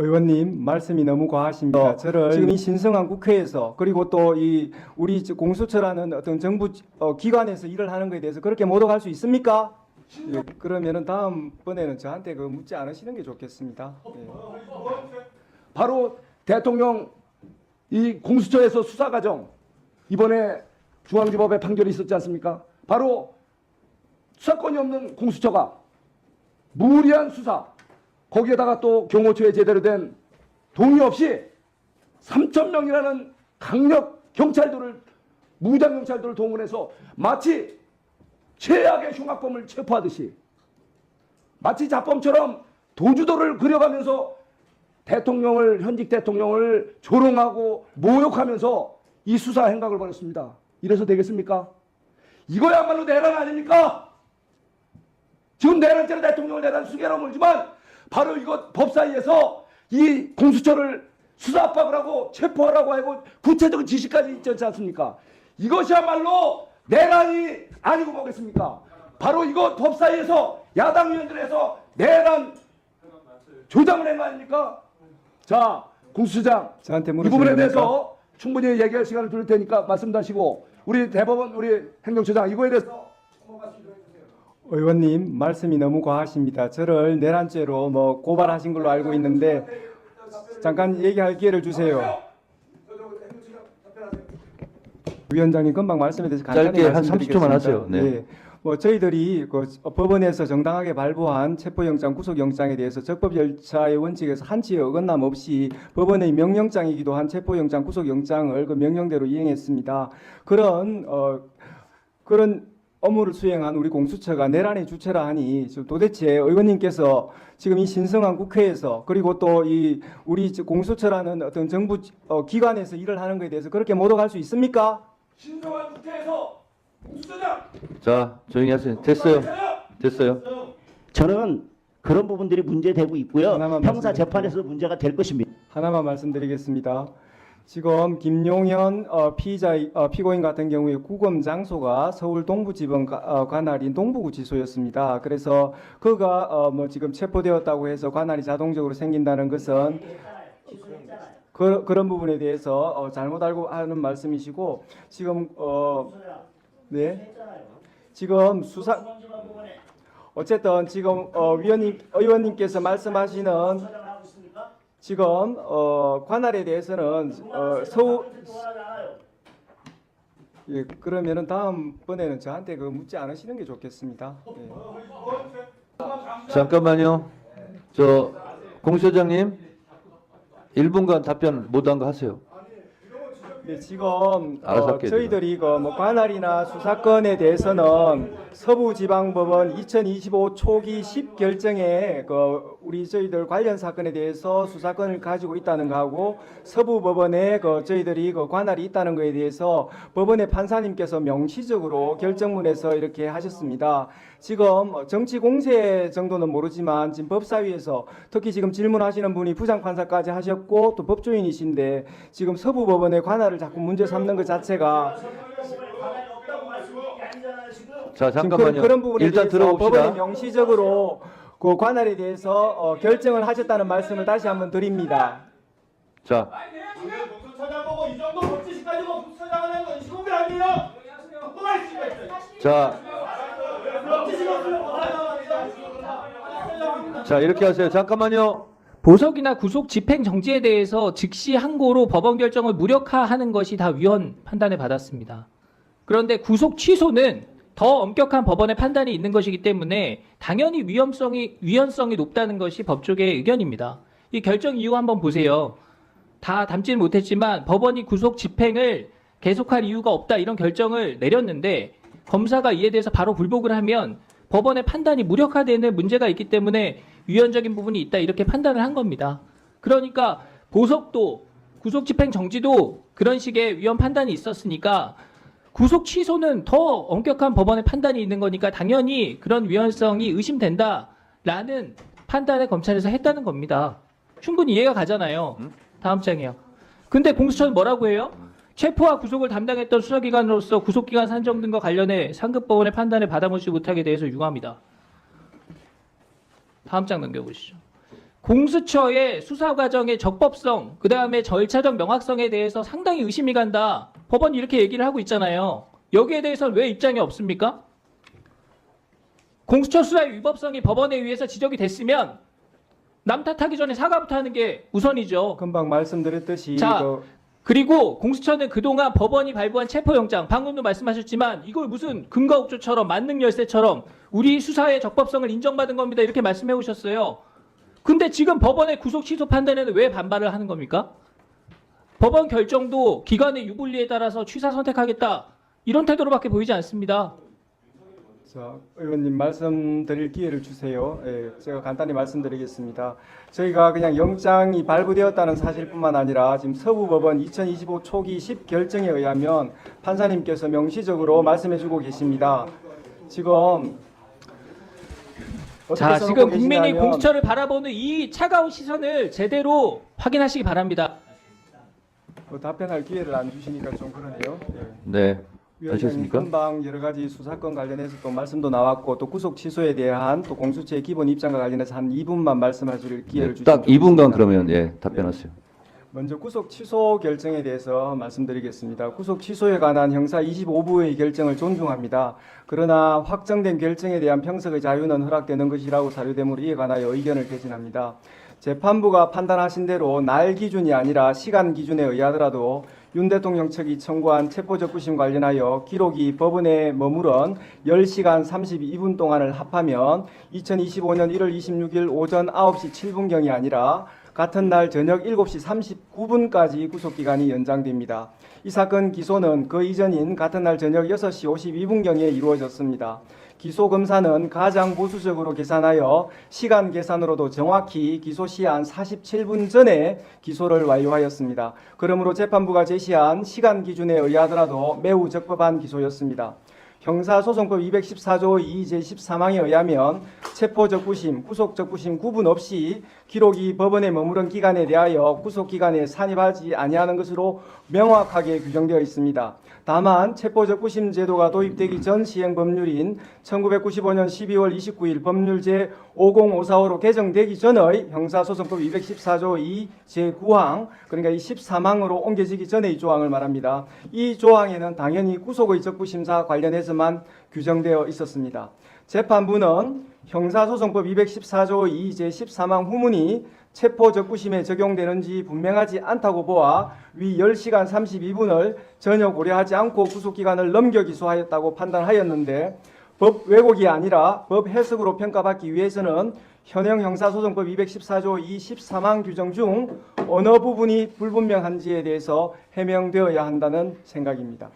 의원님 말씀이 너무 과하십니다. 저를 지금 이 신성한 국회에서 그리고 또 이 우리 공수처라는 어떤 정부 기관에서 일을 하는 것에 대해서 그렇게 모독할 수 있습니까? 예, 그러면은 다음번에는 저한테 그 묻지 않으시는 게 좋겠습니다. 예. 바로 대통령 이 공수처에서 수사 과정 이번에 중앙지법의 판결이 있었지 않습니까? 바로 수사권이 없는 공수처가 무리한 수사 거기에다가 또 경호처에 제대로 된 동의 없이 3,000명이라는 강력 경찰들을 무장 경찰들을 동원해서 마치 최악의 흉악범을 체포하듯이 마치 자범처럼 도주도를 그려가면서 대통령을 현직 대통령을 조롱하고 모욕하면서 이 수사 행각을 벌였습니다. 이래서 되겠습니까? 이거야말로 내란 아닙니까? 지금 내란죄로 대통령을 내란 수개로 몰지만 바로 이것 법사위에서 이 공수처를 수사 압박을 하고 체포하라고 하고 구체적인 지시까지 있지 않습니까? 이것이야말로 내란이 아니고 뭐겠습니까? 바로 이것 법사위에서 야당 의원들에서 내란 조장을 한 거 아닙니까? 자, 공수처장 저한테 이 물으시는 부분에 겁니까? 대해서 충분히 얘기할 시간을 드릴 테니까 말씀하시고 우리 대법원 우리 행정처장 이거에 대해서 의원님 말씀이 너무 과하십니다. 저를 내란죄로 뭐 고발하신 걸로 알고 있는데 잠깐 얘기할 기회를 주세요. 위원장님 금방 말씀에 대해서 간단히 짧게 한 말씀드리겠습니다. 30초만 하세요. 네. 예. 뭐 저희들이 그 법원에서 정당하게 발부한 체포영장, 구속영장에 대해서 적법 절차의 원칙에서 한치의 어긋남 없이 법원의 명령장이기도 한 체포영장, 구속영장을 그 명령대로 이행했습니다. 그런 업무를 수행한 우리 공수처가 내란의 주체라 하니 지금 도대체 의원님께서 지금 이 신성한 국회에서 그리고 또 이 우리 공수처라는 어떤 정부 기관에서 일을 하는 것에 대해서 그렇게 모독할 수 있습니까? 신성한 국회에서 공수처장 자, 조용히 하세요. 됐어요. 됐어요. 저는 그런 부분들이 문제되고 있고요. 하나만 형사 말씀드릴게요. 재판에서 문제가 될 것입니다. 하나만 말씀드리겠습니다. 지금 김용현 피고인 같은 경우에 구금 장소가 서울 동부지법 관할인 동부구치소였습니다. 그래서 그가 뭐 지금 체포되었다고 해서 관할이 자동적으로 생긴다는 것은 그런 부분에 대해서 잘못 알고 하는 말씀이시고 지금 네 지금 수사 어쨌든 지금 의원님께서 말씀하시는 지금 관할에 대해서는 예, 그러면은 다음번에는 저한테 그 묻지 않으시는 게 좋겠습니다. 예. 잠깐만요. 저 공수처장님 1분간 답변 못한 거 하세요. 네, 지금 알아서 할게요, 저희들이 뭐 관할이나 수사권에 대해서는 서부지방법원 2025 초기 10결정에 우리 저희들 관련 사건에 대해서 수사권을 가지고 있다는 거하고 서부법원에 저희들이 관할이 있다는 거에 대해서 법원의 판사님께서 명시적으로 결정문에서 이렇게 하셨습니다. 지금 정치 공세 정도는 모르지만 지금 법사위에서 특히 지금 질문하시는 분이 부장판사까지 하셨고 또 법조인이신데 지금 서부법원의 관할을 자꾸 문제 삼는 것 자체가 자, 지금 잠깐만요. 그런 부분에 일단 대해서 법원이 들어봅시다. 명시적으로 그 관할에 대해서 결정을 하셨다는 말씀을 다시 한번 드립니다. 자, 공수처장 보고 이 정도 법지식 가지고 공수처장 하는 건 시국이 아니에요. 그만 자, 자 이렇게 하세요. 잠깐만요. 보석이나 구속 집행 정지에 대해서 즉시 항고로 법원 결정을 무력화하는 것이 다 위헌 판단을 받았습니다. 그런데 구속 취소는 더 엄격한 법원의 판단이 있는 것이기 때문에 당연히 위헌성이 높다는 것이 법조계의 의견입니다. 이 결정 이유 한번 보세요. 다 담지는 못했지만 법원이 구속 집행을 계속할 이유가 없다 이런 결정을 내렸는데 검사가 이에 대해서 바로 불복을 하면 법원의 판단이 무력화되는 문제가 있기 때문에 위헌적인 부분이 있다 이렇게 판단을 한 겁니다. 그러니까 보석도 구속 집행 정지도 그런 식의 위헌 판단이 있었으니까 구속 취소는 더 엄격한 법원의 판단이 있는 거니까 당연히 그런 위헌성이 의심된다라는 판단을 검찰에서 했다는 겁니다. 충분히 이해가 가잖아요. 다음 장이요. 근데 공수처는 뭐라고 해요? 체포와 구속을 담당했던 수사기관으로서 구속기간 산정 등과 관련해 상급법원의 판단을 받아보지 못하게 대해서 유감이다. 다음 장 넘겨보시죠. 공수처의 수사 과정의 적법성, 그 다음에 절차적 명확성에 대해서 상당히 의심이 간다. 법원이 이렇게 얘기를 하고 있잖아요. 여기에 대해서는 왜 입장이 없습니까? 공수처 수사의 위법성이 법원에 의해서 지적이 됐으면 남 탓하기 전에 사과부터 하는 게 우선이죠. 금방 말씀드렸듯이 자, 그리고 공수처는 그동안 법원이 발부한 체포영장, 방금도 말씀하셨지만 이걸 무슨 금가옥조처럼 만능열쇠처럼 우리 수사의 적법성을 인정받은 겁니다. 이렇게 말씀해 오셨어요. 근데 지금 법원의 구속 취소 판단에는 왜 반발을 하는 겁니까? 법원 결정도 기관의 유불리에 따라서 취사 선택하겠다. 이런 태도로밖에 보이지 않습니다. 자, 의원님 말씀드릴 기회를 주세요. 예, 제가 간단히 말씀드리겠습니다. 저희가 그냥 영장이 발부되었다는 사실뿐만 아니라 지금 서부법원 2025 초기 10결정에 의하면 판사님께서 명시적으로 말씀해주고 계십니다. 지금 자, 어떻게 지금 써놓고 국민이 계시냐면 공수처를 바라보는 이 차가운 시선을 제대로 확인하시기 바랍니다. 답변할 기회를 안 주시니까 좀 그러네요. 예. 네. 위원장님 하셨습니까? 금방 여러 가지 수사권 관련해서 또 말씀도 나왔고 또 구속 취소에 대한 또 공수처의 기본 입장과 관련해서 한 2분만 말씀하실 기회를 주시면 딱 2분간 좋겠습니다. 그러면 예, 답변하세요. 먼저 구속 취소 결정에 대해서 말씀드리겠습니다. 구속 취소에 관한 형사 25부의 결정을 존중합니다. 그러나 확정된 결정에 대한 평석의 자유는 허락되는 것이라고 사료되므로 이에 관하여 의견을 개진합니다. 재판부가 판단하신 대로 날 기준이 아니라 시간 기준에 의하더라도 윤 대통령 측이 청구한 체포적부심 관련하여 기록이 법원에 머무른 10시간 32분 동안을 합하면 2025년 1월 26일 오전 9시 7분경이 아니라 같은 날 저녁 7시 39분까지 구속기간이 연장됩니다. 이 사건 기소는 그 이전인 같은 날 저녁 6시 52분경에 이루어졌습니다. 기소 검사는 가장 보수적으로 계산하여 시간 계산으로도 정확히 기소 시한 47분 전에 기소를 완료하였습니다. 그러므로 재판부가 제시한 시간 기준에 의하더라도 매우 적법한 기소였습니다. 형사소송법 214조 2 제13항에 의하면 체포적부심, 구속적부심 구분 없이 기록이 법원에 머무른 기간에 대하여 구속기간에 산입하지 아니하는 것으로 명확하게 규정되어 있습니다. 다만 체포적부심 제도가 도입되기 전 시행 법률인 1995년 12월 29일 법률 제50545로 개정되기 전의 형사소송법 214조 2 제9항 그러니까 이 13항으로 옮겨지기 전의 이 조항을 말합니다. 이 조항에는 당연히 구속의 적부심사 관련해서만 규정되어 있었습니다. 재판부는 형사소송법 214조 2 제13항 후문이 체포적부심에 적용되는지 분명하지 않다고 보아 위 10시간 32분을 전혀 고려하지 않고 구속기간을 넘겨 기소하였다고 판단하였는데 법 왜곡이 아니라 법 해석으로 평가받기 위해서는 현행 형사소송법 214조 2 13항 규정 중 어느 부분이 불분명한지에 대해서 해명되어야 한다는 생각입니다.